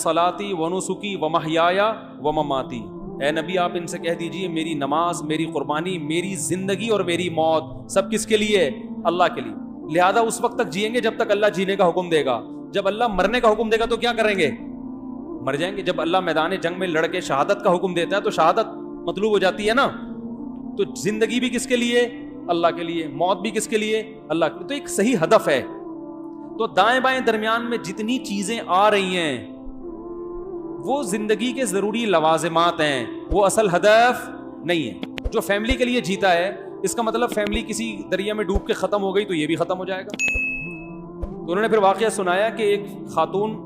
صلاتی و نسکی و محیایا و مماتی، اے نبی آپ ان سے کہہ دیجئے میری نماز، میری قربانی، میری زندگی اور میری موت سب کس کے لیے؟ اللہ کے لیے. لہذا اس وقت تک جئیں گے جب تک اللہ جینے کا حکم دے گا. جب اللہ مرنے کا حکم دے گا تو کیا کریں گے؟ مر جائیں گے. جب اللہ میدان جنگ میں لڑ کے شہادت کا حکم دیتا ہے تو شہادت مطلوب ہو جاتی ہے نا. تو زندگی بھی کس کے لیے؟ اللہ کے لیے. موت بھی کس کے لیے؟ اللہ کے لیے. تو ایک صحیح ہدف ہے. تو دائیں بائیں درمیان میں جتنی چیزیں آ رہی ہیں وہ زندگی کے ضروری لوازمات ہیں، وہ اصل ہدف نہیں ہے. جو فیملی کے لیے جیتا ہے اس کا مطلب فیملی کسی دریا میں ڈوب کے ختم ہو گئی تو یہ بھی ختم ہو جائے گا. تو انہوں نے پھر واقعہ سنایا کہ ایک خاتون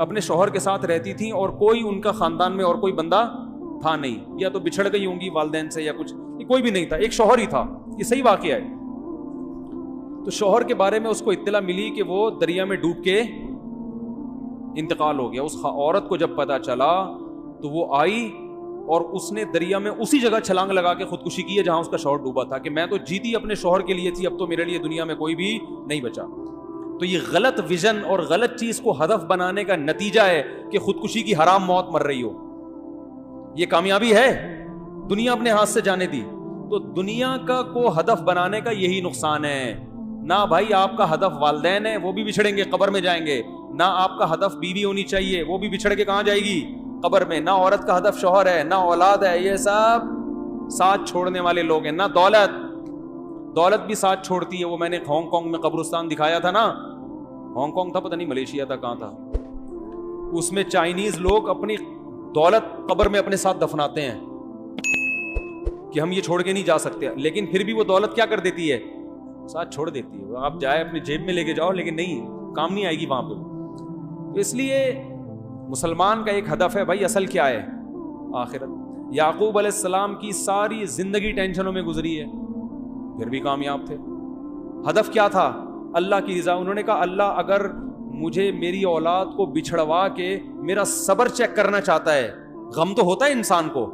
اپنے شوہر کے ساتھ رہتی تھی اور کوئی ان کا خاندان میں اور کوئی بندہ تھا نہیں، یا تو بچھڑ گئی ہوں گی والدین سے یا کچھ، کوئی بھی نہیں تھا، ایک شوہر ہی تھا. یہ صحیح واقعہ ہے. تو شوہر کے بارے میں اس کو اطلاع ملی کہ وہ دریا میں ڈوب کے انتقال ہو گیا. اس عورت کو جب پتا چلا تو وہ آئی اور اس نے دریا میں اسی جگہ چھلانگ لگا کے خودکشی کی ہے جہاں اس کا شوہر ڈوبا تھا، کہ میں تو جیتی اپنے شوہر کے لیے تھی، اب تو میرے لیے دنیا میں کوئی بھی نہیں بچا. تو یہ غلط ویژن اور غلط چیز کو ہدف بنانے کا نتیجہ ہے کہ خودکشی کی حرام موت مر رہی ہو. یہ کامیابی ہے؟ دنیا اپنے ہاتھ سے جانے دی. تو دنیا کا کو ہدف بنانے کا یہی نقصان ہے. نہ بھائی آپ کا ہدف والدین ہے، وہ بھی بچھڑیں گے، قبر میں جائیں گے. نہ آپ کا ہدف بیوی ہونی چاہیے، وہ بھی بچھڑ کے کہاں جائے گی؟ قبر میں. نہ عورت کا ہدف شوہر ہے، نہ اولاد ہے، یہ سب ساتھ چھوڑنے والے لوگ ہیں. نہ دولت بھی ساتھ چھوڑتی ہے. وہ میں نے ہانگ کانگ میں قبرستان دکھایا تھا نا، ہانگ کانگ تھا، پتہ نہیں ملیشیا تھا، کہاں تھا. اس میں چائنیز لوگ اپنی دولت قبر میں اپنے ساتھ دفناتے ہیں کہ ہم یہ چھوڑ کے نہیں جا سکتے، لیکن پھر بھی وہ دولت کیا کر دیتی ہے؟ ساتھ چھوڑ دیتی ہے. آپ جائے اپنی جیب میں لے کے جاؤ لیکن نہیں، کام نہیں آئے گی وہاں پہ. تو اس لیے مسلمان کا ایک ہدف ہے بھائی، اصل کیا ہے؟ آخرت. یعقوب علیہ السلام کی ساری زندگی ٹینشنوں میں گزری ہے، پھر بھی کامیاب تھے. ہدف کیا تھا؟ اللہ کی رضا. انہوں نے کہا اللہ اگر مجھے میری اولاد کو بچھڑوا کے میرا صبر چیک کرنا چاہتا ہے، غم تو ہوتا ہے انسان کو،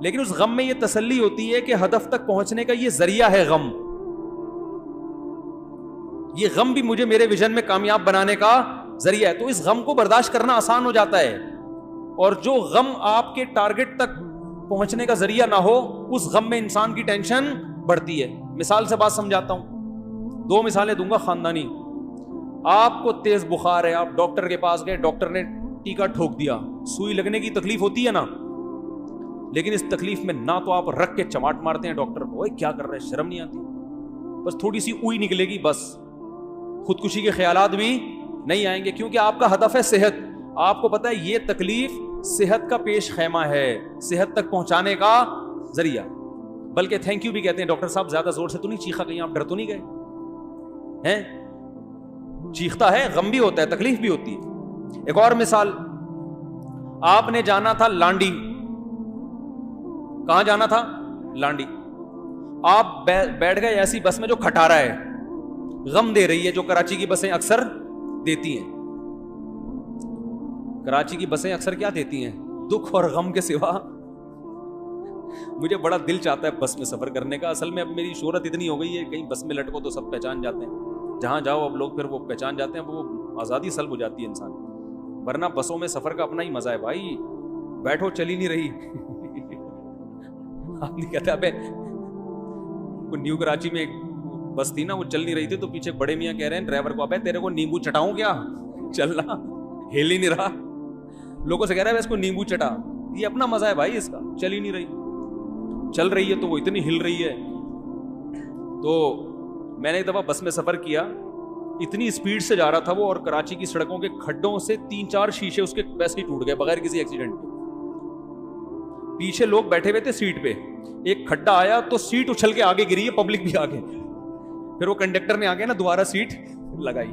لیکن اس غم میں یہ تسلی ہوتی ہے کہ ہدف تک پہنچنے کا یہ ذریعہ ہے غم. یہ غم بھی مجھے میرے ویژن میں کامیاب بنانے کا ذریعہ ہے. تو اس غم کو برداشت کرنا آسان ہو جاتا ہے. اور جو غم آپ کے ٹارگٹ تک پہنچنے کا ذریعہ نہ ہو، اس غم میں انسان کی ٹینشن بڑھتی ہے. مثال سے بات سمجھاتا ہوں، 2 مثالیں دوں گا خاندانی. آپ کو تیز بخار ہے، آپ ڈاکٹر کے پاس گئے، ڈاکٹر نے ٹیکا ٹھوک دیا. سوئی لگنے کی تکلیف ہوتی ہے نا، لیکن اس تکلیف میں نہ تو آپ رکھ کے چماٹ مارتے ہیں ڈاکٹر کو، اوئے کیا کر رہے، شرم نہیں آتی؟ بس تھوڑی سی اوئی نکلے گی، بس خودکشی کے خیالات بھی نہیں آئیں گے، کیونکہ آپ کا ہدف ہے صحت. آپ کو پتا ہے یہ تکلیف صحت کا پیش خیمہ ہے، صحت تک پہنچانے کا ذریعہ. بلکہ تھینک یو بھی کہتے ہیں، ڈاکٹر صاحب زیادہ زور سے تو نہیں چیخا کہیں آپ ڈر تو نہیں گئے ہیں؟ چیختا ہے، غم بھی ہوتا ہے، تکلیف بھی ہوتی ہے. ایک اور مثال، آپ نے جانا تھا لانڈی. کہاں جانا تھا؟ لانڈی. آپ بیٹھ گئے ایسی بس میں جو کھٹارا ہے، غم دے رہی ہے، جو کراچی کی بسیں اکثر دیتی ہیں. کراچی کی بسیں اکثر کیا دیتی ہیں؟ دکھ اور غم کے سوا. مجھے بڑا دل چاہتا ہے بس میں سفر کرنے کا. اصل میں اب میری شہرت اتنی ہو گئی ہے، کہیں بس میں لٹکو تو سب پہچان جاتے ہیں، جہاں جاؤ اب لوگ پھر وہ پہچان جاتے ہیں، وہ آزادی سلب ہو جاتی ہے انسان. ورنہ بسوں میں سفر کا اپنا ہی مزہ ہے بھائی. بیٹھو چل ہی نہیں رہی. آپ نہیں کہتے ابے نیو کراچی میں ایک بس تھی نا، وہ چل نہیں رہی تھی، تو پیچھے بڑے میاں کہہ رہے ہیں ڈرائیور کو، ابے تیرے کو نیمبو چٹاؤں کیا، چل رہا ہل ہی نہیں رہا. لوگوں سے کہہ رہا ہے اس کو نیمبو چٹا. یہ اپنا مزہ ہے بھائی اس کا. چل ہی نہیں رہی، چل رہی ہے تو وہ اتنی ہل رہی ہے. تو میں نے ایک دفعہ بس میں سفر کیا، اتنی اسپیڈ سے جا رہا تھا وہ، اور کراچی کی سڑکوں کے کھڈوں سے 3-4 شیشے اس کے ویسے ہی ٹوٹ گئے بغیر کسی ایکسیڈنٹ کے. پیچھے لوگ بیٹھے ہوئے تھے سیٹ پہ، ایک کھڈا آیا تو سیٹ اچھل کے آگے گری ہے، پبلک بھی آگے. پھر وہ کنڈکٹر نے آگے نا دوبارہ سیٹ لگائی.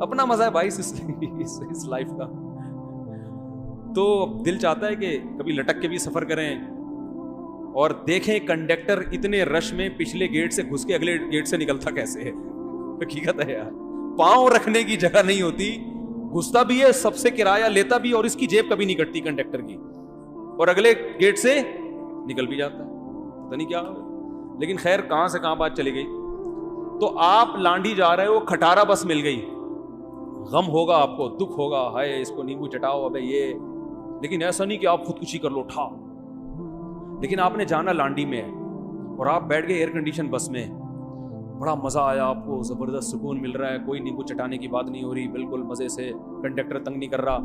اپنا مزہ ہے بھائی اس لائف کا. تو دل چاہتا ہے کہ کبھی لٹک کے بھی سفر کریں اور دیکھیں کنڈکٹر اتنے رش میں پچھلے گیٹ سے گھس کے اگلے گیٹ سے نکلتا کیسے ہے. حقیقت ہے یار، پاؤں رکھنے کی جگہ نہیں ہوتی، گھستا بھی ہے، سب سے کرایہ لیتا بھی، اور اس کی جیب کبھی نہیں کٹتی کنڈکٹر کی، اور اگلے گیٹ سے نکل بھی جاتا ہے. پتہ نہیں کیا. لیکن خیر کہاں سے کہاں بات چلی گئی. تو آپ لانڈی جا رہے ہو، کھٹارا بس مل گئی، غم ہوگا آپ کو, دکھ ہوگا, ہائے اس کو نیمبو چٹاؤ ابے یہ, لیکن ایسا نہیں کہ آپ خودکشی کر لو اٹھا. لیکن آپ نے جانا لانڈی میں اور آپ بیٹھ گئے ایئر کنڈیشن بس میں, بڑا مزہ آیا آپ کو, زبردست سکون مل رہا ہے, کوئی نیمبو چٹانے کی بات نہیں ہو رہی, بالکل مزے سے, کنڈکٹر تنگ نہیں کر رہا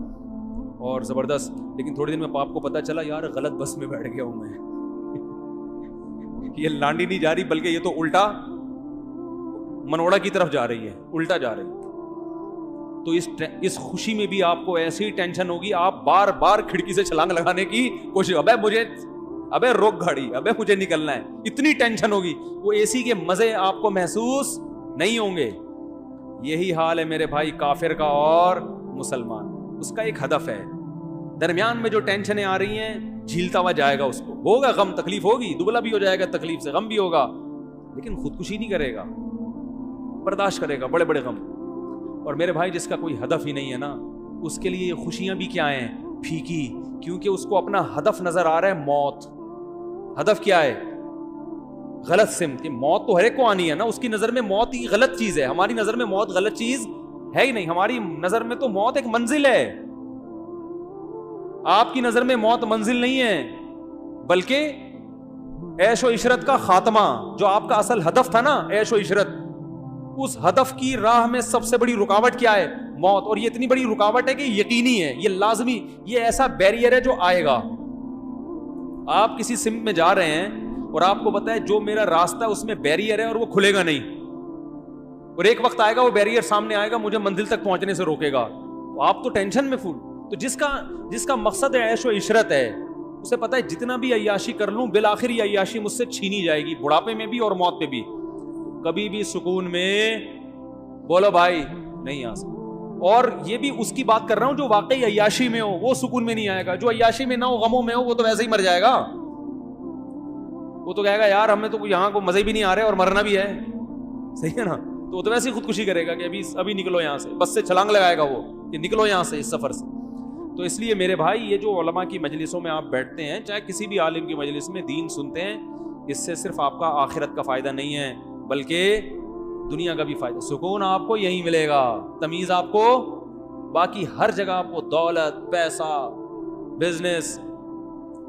اور زبردست. لیکن تھوڑے دن میں آپ کو پتا چلا یار غلط بس میں بیٹھ گیا ہوں میں, یہ لانڈی نہیں جا رہی بلکہ یہ تو الٹا منوڑا کی طرف جا رہی ہے, الٹا جا رہی ہے. تو اس خوشی میں بھی آپ کو ایسی ٹینشن ہوگی, آپ بار بار کھڑکی سے چھلانگ لگانے کی کوشش, ابے روک گاڑی, ابے مجھے نکلنا ہے, اتنی ٹینشن ہوگی. وہ اے سی کے مزے آپ کو محسوس نہیں ہوں گے. یہی حال ہے میرے بھائی کافر کا اور مسلمان. اس کا ایک ہدف ہے, درمیان میں جو ٹینشنیں آ رہی ہیں جھیلتا ہوا جائے گا, اس کو ہوگا غم, تکلیف ہوگی, دبلا بھی ہو جائے گا تکلیف سے, غم بھی ہوگا, لیکن خودکشی نہیں کرے گا, برداشت کرے گا بڑے بڑے غم. اور میرے بھائی جس کا کوئی ہدف ہی نہیں ہے نا, اس کے لیے یہ خوشیاں بھی کیا ہیں, پھیکی, کیونکہ اس کو اپنا ہدف نظر آ رہا ہے موت. ہدف کیا ہے, غلط سمت. موت تو ہر ایک کو آنی ہے نا, اس کی نظر میں موت ہی غلط چیز ہے, ہماری نظر میں موت غلط چیز ہے ہی نہیں. ہماری نظر میں تو موت ایک منزل ہے, آپ کی نظر میں موت منزل نہیں ہے بلکہ عیش و عشرت کا خاتمہ. جو آپ کا اصل ہدف تھا نا عیش و عشرت, اس ہدف کی راہ میں سب سے بڑی رکاوٹ کیا ہے, موت. اور یہ اتنی بڑی رکاوٹ ہے کہ یقینی ہے, یہ لازمی, یہ ایسا بیریئر ہے جو آئے گا. آپ کسی سمت میں جا رہے ہیں اور آپ کو پتا ہے جو میرا راستہ ہے اس میں بیریئر ہے اور وہ کھلے گا نہیں, اور ایک وقت آئے گا وہ بیریئر سامنے آئے گا, مجھے منزل تک پہنچنے سے روکے گا, تو آپ تو ٹینشن میں فل. تو جس کا مقصد ہے عیش و عشرت ہے, اسے پتا ہے جتنا بھی عیاشی کر لوں بالآخر یہ عیاشی مجھ سے چھینی جائے گی, بڑھاپے میں بھی اور موت پہ بھی. کبھی بھی سکون میں بولو بھائی نہیں آ سکتا. اور یہ بھی اس کی بات کر رہا ہوں جو واقعی عیاشی میں ہو, وہ سکون میں نہیں آئے گا. جو عیاشی میں نہ ہو, غموں میں ہو, وہ تو ویسے ہی مر جائے گا. وہ تو کہے گا یار ہمیں تو یہاں کو مزے بھی نہیں آ رہے اور مرنا بھی ہے, صحیح ہے نا. تو وہ تو ویسے ہی خودکشی کرے گا کہ ابھی نکلو یہاں سے, بس سے چھلانگ لگائے گا وہ کہ نکلو یہاں سے, اس سفر سے. تو اس لیے میرے بھائی یہ جو علماء کی مجلسوں میں آپ بیٹھتے ہیں, چاہے کسی بھی عالم کی مجلس میں دین سنتے ہیں, اس سے صرف آپ کا آخرت کا فائدہ نہیں ہے بلکہ دنیا کا بھی فائدہ. سکون آپ کو یہیں ملے گا, تمیز آپ کو باقی ہر جگہ آپ کو دولت, پیسہ, بزنس,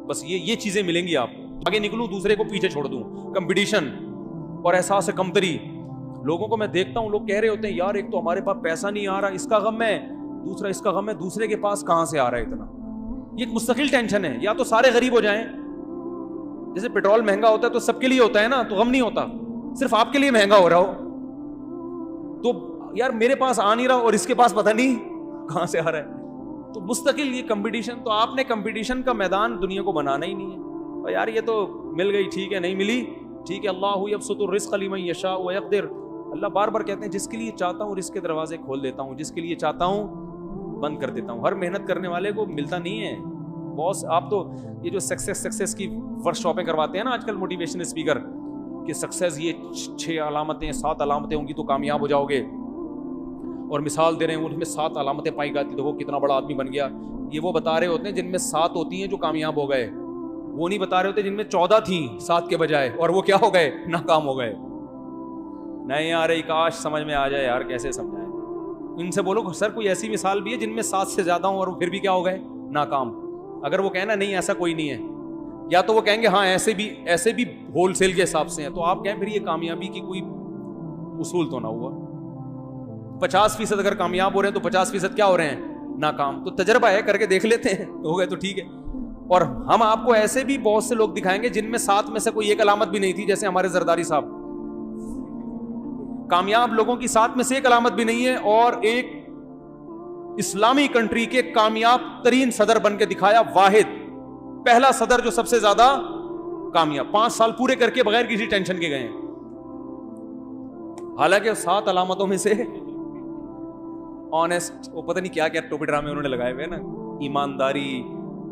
بس یہ چیزیں ملیں گی آپ کو. آگے نکلوں دوسرے کو پیچھے چھوڑ دوں, کمپٹیشن اور احساس کمتری. لوگوں کو میں دیکھتا ہوں, لوگ کہہ رہے ہوتے ہیں یار ایک تو ہمارے پاس پیسہ نہیں آ رہا, اس کا غم ہے, دوسرا اس کا غم ہے دوسرے کے پاس کہاں سے آ رہا ہے اتنا. یہ ایک مستقل ٹینشن ہے, یا تو سارے غریب ہو جائیں, جیسے پیٹرول مہنگا ہوتا ہے تو سب کے لیے ہوتا ہے نا, تو غم نہیں ہوتا, صرف آپ کے لیے مہنگا ہو رہا ہو تو یار میرے پاس آ نہیں رہا اور اس کے پاس پتہ نہیں کہاں سے آ رہا ہے. تو مستقل یہ کمپٹیشن, تو آپ نے کمپٹیشن کا میدان دنیا کو بنانا ہی نہیں ہے. اور یار یہ تو مل گئی ٹھیک ہے, نہیں ملی ٹھیک ہے, اللہ یبسط الرزق لمن یشاء ویقدر. اللہ بار بار کہتے ہیں جس کے لیے چاہتا ہوں رزق کے دروازے کھول دیتا ہوں, جس کے لیے چاہتا ہوں بند کر دیتا ہوں. ہر محنت کرنے والے کو ملتا نہیں ہے. باس آپ تو یہ جو سکسیس کی ورک شاپیں کرواتے ہیں نا آج کل موٹیویشنل اسپیکر, کہ سکسیس یہ 6 علامتیں 7 علامتیں ہوں گی تو کامیاب ہو جاؤ گے, اور مثال دے رہے ہیں ان میں 7 علامتیں پائی جاتی تو وہ کتنا بڑا آدمی بن گیا. یہ وہ بتا رہے ہوتے ہیں جن میں 7 ہوتی ہیں جو کامیاب ہو گئے, وہ نہیں بتا رہے ہوتے جن میں 14 تھیں 7 کے بجائے اور وہ کیا ہو گئے, ناکام ہو گئے. نہیں آ رہی, کاش سمجھ میں آ جائے یار, کیسے سمجھائیں. ان سے بولو سر کوئی ایسی مثال بھی ہے جن میں 7 سے زیادہ ہوں اور پھر بھی کیا ہو گئے, ناکام. اگر وہ کہنا نہیں ایسا کوئی نہیں ہے, یا تو وہ کہیں گے ہاں ایسے بھی ہول سیل کے حساب سے ہیں, تو آپ کہیں پھر یہ کامیابی کی کوئی اصول تو نہ ہوا. 50% اگر کامیاب ہو رہے ہیں تو 50% کیا ہو رہے ہیں, ناکام. تو تجربہ ہے, کر کے دیکھ لیتے ہیں, ہو گئے تو ٹھیک ہے. اور ہم آپ کو ایسے بھی بہت سے لوگ دکھائیں گے جن میں 7 میں سے کوئی ایک علامت بھی نہیں تھی, جیسے ہمارے زرداری صاحب. کامیاب لوگوں کی 7 میں سے ایک علامت بھی نہیں ہے, اور ایک اسلامی کنٹری کے کامیاب ترین صدر بن کے دکھایا, واحد پہلا صدر جو سب سے زیادہ کامیاب, 5 سال پورے کر کے بغیر کسی ٹینشن کے گئے ہیں. حالانکہ 7 علامتوں میں سے آنےسٹ, وہ پتہ نہیں کیا کیا ٹوپی ڈرامے انہوں نے لگائے ہوئے نا, ایمانداری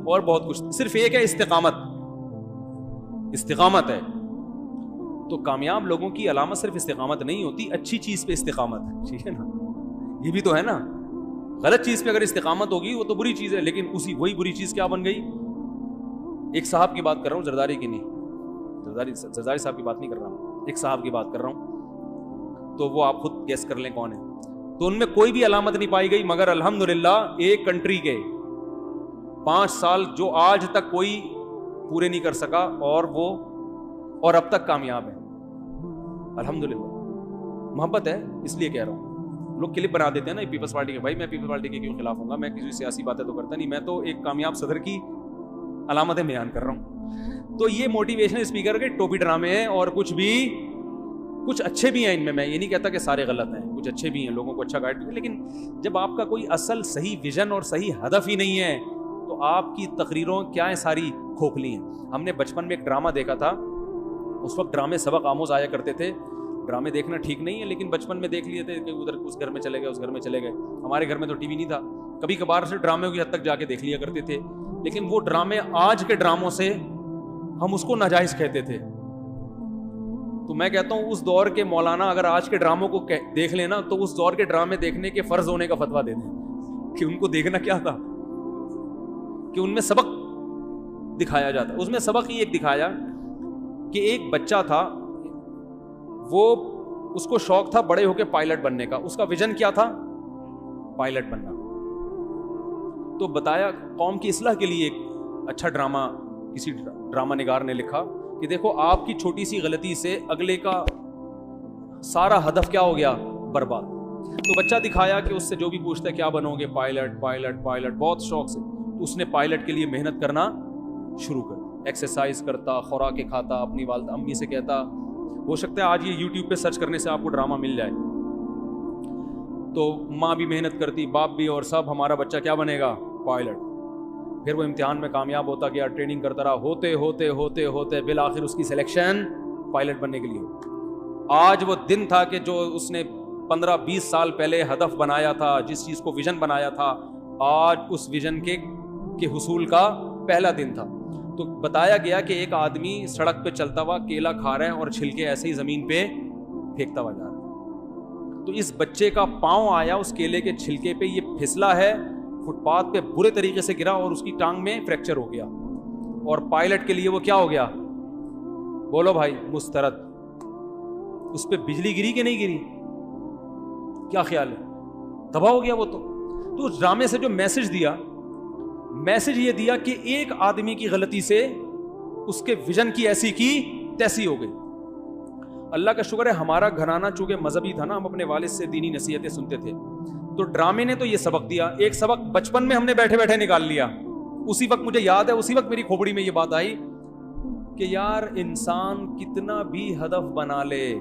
اور بہت کچھ, صرف ایک ہے استقامت ہے. تو کامیاب لوگوں کی علامت صرف استقامت نہیں ہوتی, اچھی چیز پہ استقامت, ٹھیک ہے نا, یہ بھی تو ہے نا. غلط چیز پہ اگر استقامت ہوگی وہ تو بری چیز ہے, لیکن وہی بری چیز کیا بن گئی. ایک صاحب کی بات کر رہا ہوں, زرداری کی نہیں, زرداری صاحب کی بات نہیں کر رہا ہوں, ایک صاحب کی بات کر رہا ہوں, تو وہ آپ خود گیس کر لیں کون ہے. تو ان میں کوئی بھی علامت نہیں پائی گئی، مگر الحمدللہ ایک کنٹری کے 5 سال جو آج تک کوئی پورے نہیں کر سکا، اور اب تک کامیاب ہے الحمدللہ۔ محبت ہے اس لیے کہہ رہا ہوں۔ لوگ کلپ بنا دیتے ہیں نا پیپلز پارٹی کے، بھائی میں پیپلز پارٹی کے کیوں خلاف ہوں گا، میں کسی سیاسی باتیں تو کرتا نہیں، میں تو ایک کامیاب صدر کی علامتیں بیان کر رہا ہوں۔ تو یہ موٹیویشنل اسپیکر کے ٹوپی ڈرامے ہیں، اور کچھ اچھے بھی ہیں ان میں یہ نہیں کہتا کہ سارے غلط ہیں، کچھ اچھے بھی ہیں، لوگوں کو اچھا گائیڈ بھی، لیکن جب آپ کا کوئی اصل صحیح ویژن اور صحیح ہدف ہی نہیں ہے تو آپ کی تقریروں کیا ہیں، ساری کھوکھلی ہیں۔ ہم نے بچپن میں ایک ڈرامہ دیکھا تھا، اس وقت ڈرامے سبق آموز آیا کرتے تھے، ڈرامے دیکھنا ٹھیک نہیں ہے لیکن بچپن میں دیکھ لیے تھے کہ ادھر اس گھر میں چلے گئے، اس گھر میں چلے گئے۔ ہمارے گھر میں تو ٹی وی نہیں تھا، کبھی کبھار سے ڈرامے کی حد تک جا کے دیکھ لیا کرتے تھے، لیکن وہ ڈرامے آج کے ڈراموں سے ہم اس کو ناجائز کہتے تھے۔ تو میں کہتا ہوں اس دور کے مولانا اگر آج کے ڈراموں کو دیکھ لینا تو اس دور کے ڈرامے دیکھنے کے فرض ہونے کا فتویٰ دے دیں کہ ان کو دیکھنا کیا تھا، کہ ان میں سبق دکھایا جاتا۔ اس میں سبق ہی ایک دکھایا کہ ایک بچہ تھا، وہ اس کو شوق تھا بڑے ہو کے پائلٹ بننے کا، اس کا ویژن کیا تھا، پائلٹ بننا۔ تو بتایا قوم کی اصلاح کے لیے ایک اچھا ڈرامہ کسی ڈرامہ نگار نے لکھا کہ دیکھو آپ کی چھوٹی سی غلطی سے اگلے کا سارا ہدف کیا ہو گیا، برباد۔ تو بچہ دکھایا کہ اس سے جو بھی پوچھتا ہے کیا بنو گے، پائلٹ پائلٹ پائلٹ، بہت شوق سے تو اس نے پائلٹ کے لیے محنت کرنا شروع کر، ایکسرسائز کرتا، خوراکیں کھاتا، اپنی والدہ امی سے کہتا، ہو سکتا ہے آج یہ یوٹیوب پہ سرچ کرنے سے آپ کو ڈرامہ مل جائے۔ تو ماں بھی محنت کرتی، باپ بھی، اور سب، ہمارا بچہ کیا بنے گا، پائلٹ۔ پھر وہ امتحان میں کامیاب ہوتا گیا، ٹریننگ کرتا رہا، ہوتے ہوتے ہوتے ہوتے بالآخر اس کی سلیکشن پائلٹ بننے کے لیے۔ آج وہ دن تھا کہ جو اس نے 15-20 سال پہلے ہدف بنایا تھا، جس چیز کو ویژن بنایا تھا، آج اس ویژن کے حصول کا پہلا دن تھا۔ تو بتایا گیا کہ ایک آدمی سڑک پہ چلتا ہوا کیلا کھا رہا ہے اور چھلکے ایسے ہی زمین پہ پھینکتا ہوا جا رہا ہے۔ تو اس بچے کا پاؤں آیا اس کیلے کے چھلکے پہ، یہ پھسلا ہے، فٹ پاتھ پہ برے طریقے سے گرا اور اس کی ٹانگ میں فریکچر ہو گیا، اور پائلٹ کے لیے وہ کیا ہو گیا، بولو بھائی، مسترد۔ اس پہ بجلی گری کہ نہیں گری، کیا خیال ہے، تباہ ہو گیا وہ۔ تو اس ڈرامے سے جو میسج دیا، میسج یہ دیا کہ ایک آدمی کی غلطی سے اس کے ویژن کی ایسی کی تیسی ہو گئی۔ اللہ کا شکر ہے ہمارا گھرانہ چونکہ مذہبی تھا نا، ہم اپنے والد سے دینی نصیحتیں سنتے تھے، تو ڈرامے نے تو یہ سبق دیا۔ ایک سبق بچپن میں ہم نے بیٹھے بیٹھے نکال لیا، اسی وقت مجھے یاد ہے، اسی وقت میری کھوپڑی میں یہ بات آئی کہ یار انسان کتنا بھی ہدف بنا لے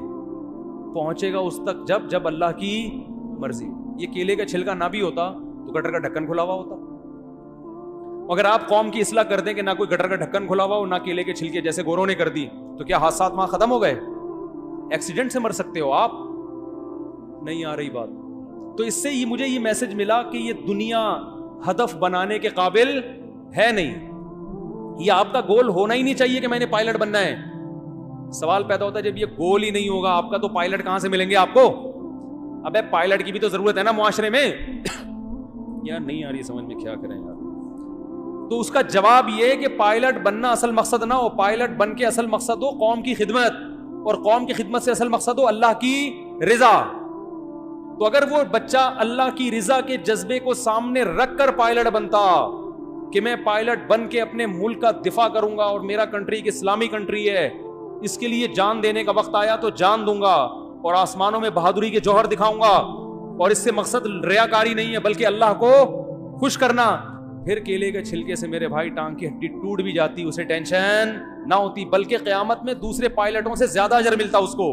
پہنچے گا اس تک جب اللہ کی مرضی۔ یہ کیلے کا چھلکا نہ بھی ہوتا تو گٹر کا ڈھکن کھلا ہوا ہوتا۔ اگر آپ قوم کی اصلاح کر دیں کہ نہ کوئی گٹر کا ڈھکن کھلا ہوا ہو، نہ کیلے کے چھلکے جیسے گوروں نے کر دی، تو کیا حادثات وہاں ختم ہو گئے؟ ایکسیڈنٹ سے مر سکتے ہو آپ، نہیں آ رہی بات۔ تو اس سے مجھے یہ میسج ملا کہ یہ دنیا ہدف بنانے کے قابل ہے نہیں۔ یہ آپ کا گول ہونا ہی نہیں چاہیے کہ میں نے پائلٹ بننا ہے۔ سوال پیدا ہوتا ہے جب یہ گول ہی نہیں ہوگا آپ کا تو پائلٹ کہاں سے ملیں گے آپ کو؟ ابے پائلٹ کی بھی تو ضرورت ہے نا معاشرے میں۔ یار نہیں آ رہی سمجھ میں، کیا کریں یار۔ تو اس کا جواب یہ کہ پائلٹ بننا اصل مقصد نہ ہو، پائلٹ بن کے اصل مقصد ہو قوم کی خدمت، اور قوم کی خدمت سے اصل مقصد ہو اللہ کی رضا۔ تو اگر وہ بچہ اللہ کی رضا کے جذبے کو سامنے رکھ کر پائلٹ بنتا کہ میں پائلٹ بن کے اپنے ملک کا دفاع کروں گا، اور میرا کنٹری ایک اسلامی کنٹری ہے، اس کے لیے جان دینے کا وقت آیا تو جان دوں گا، اور آسمانوں میں بہادری کے جوہر دکھاؤں گا، اور اس سے مقصد ریاکاری نہیں ہے بلکہ اللہ کو خوش کرنا، پھر کیلے کے چھلکے سے میرے بھائی ٹانگ کی ہڈی ٹوٹ بھی جاتی، اسے ٹینشن نہ ہوتی، بلکہ قیامت میں دوسرے پائلٹوں سے زیادہ اجر ملتا اس کو۔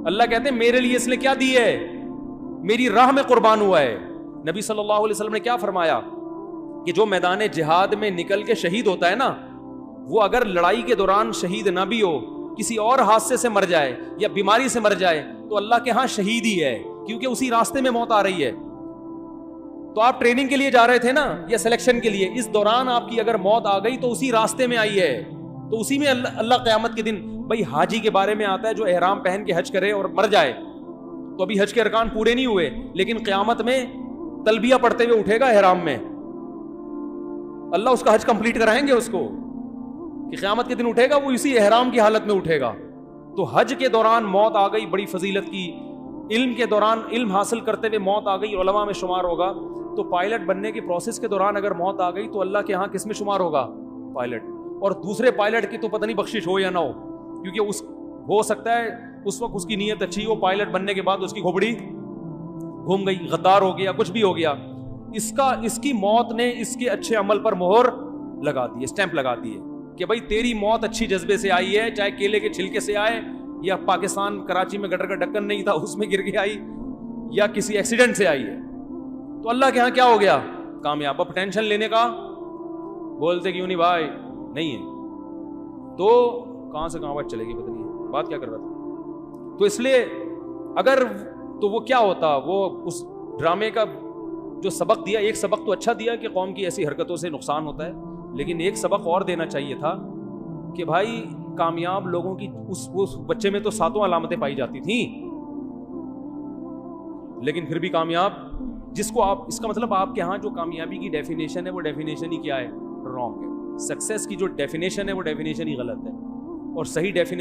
اللہ کہتے ہیں میرے لیے اس نے کیا دی ہے، میری راہ میں قربان ہوا ہے۔ نبی صلی اللہ علیہ وسلم نے کیا فرمایا کہ جو میدان جہاد میں نکل کے شہید ہوتا ہے نا، وہ اگر لڑائی کے دوران شہید نہ بھی ہو، کسی اور حادثے سے مر جائے یا بیماری سے مر جائے تو اللہ کے ہاں شہید ہی ہے، کیونکہ اسی راستے میں موت آ رہی ہے۔ تو آپ ٹریننگ کے لیے جا رہے تھے نا یا سلیکشن کے لیے، اس دوران آپ کی اگر موت آ گئی تو اسی راستے میں آئی ہے، تو اسی میں اللہ قیامت کے دن، بھائی حاجی کے بارے میں آتا ہے جو احرام پہن کے حج کرے اور مر جائے تو ابھی حج کے ارکان پورے نہیں ہوئے، لیکن قیامت میں تلبیہ پڑھتے ہوئے اٹھے گا احرام میں، اللہ اس کا حج کمپلیٹ کرائیں گے اس کو، کہ قیامت کے دن اٹھے گا وہ اسی احرام کی حالت میں اٹھے گا۔ تو حج کے دوران موت آ گئی، بڑی فضیلت کی علم کے دوران علم حاصل کرتے ہوئے موت آ گئی علماء میں شمار ہوگا، تو پائلٹ بننے کی پروسیس کے دوران اگر موت آ گئی تو اللہ کے ہاں کس میں شمار ہوگا؟ پائلٹ. اور دوسرے پائلٹ کی تو پتہ نہیں بخشش ہو یا نہ ہو، کیونکہ اس ہو سکتا ہے اس وقت اس کی نیت اچھی ہو، پائلٹ بننے کے بعد اس کی کھوپڑی گھوم گئی، غدار ہو گیا، کچھ بھی ہو گیا. اس کی موت نے اس کے اچھے عمل پر مہر لگا دی ہے، اسٹیمپ لگا دی ہے کہ بھائی تیری موت اچھی جذبے سے آئی ہے، چاہے کیلے کے چھلکے سے آئے یا پاکستان کراچی میں گٹر کا ڈھکن نہیں تھا اس میں گر کے آئی یا کسی ایکسیڈنٹ سے آئی ہے. تو اللہ کے ہاں کیا ہو گیا؟ کامیاب. اب ٹینشن لینے کا بولتے کیوں نہیں بھائی؟ نہیں ہے تو کہاں سے کہاں بات چلے گی، پتہ نہیں بات کیا کر رہا تھا. تو اس لیے اگر تو وہ کیا ہوتا، وہ اس ڈرامے کا جو سبق دیا، ایک سبق تو اچھا دیا کہ قوم کی ایسی حرکتوں سے نقصان ہوتا ہے، لیکن ایک سبق اور دینا چاہیے تھا کہ بھائی کامیاب لوگوں کی اس بچے میں تو 7 علامتیں پائی جاتی تھیں، لیکن پھر بھی کامیاب جس کو آپ، اس کا مطلب آپ کے ہاں جو کامیابی کی ڈیفینیشن ہے وہ ڈیفینیشن ہی کیا ہے؟ رانگ ہے. سکسیس کی جو ڈیفینیشن ہے وہ ڈیفینیشن ہی غلط ہے، اور صحیح ڈیفینیشن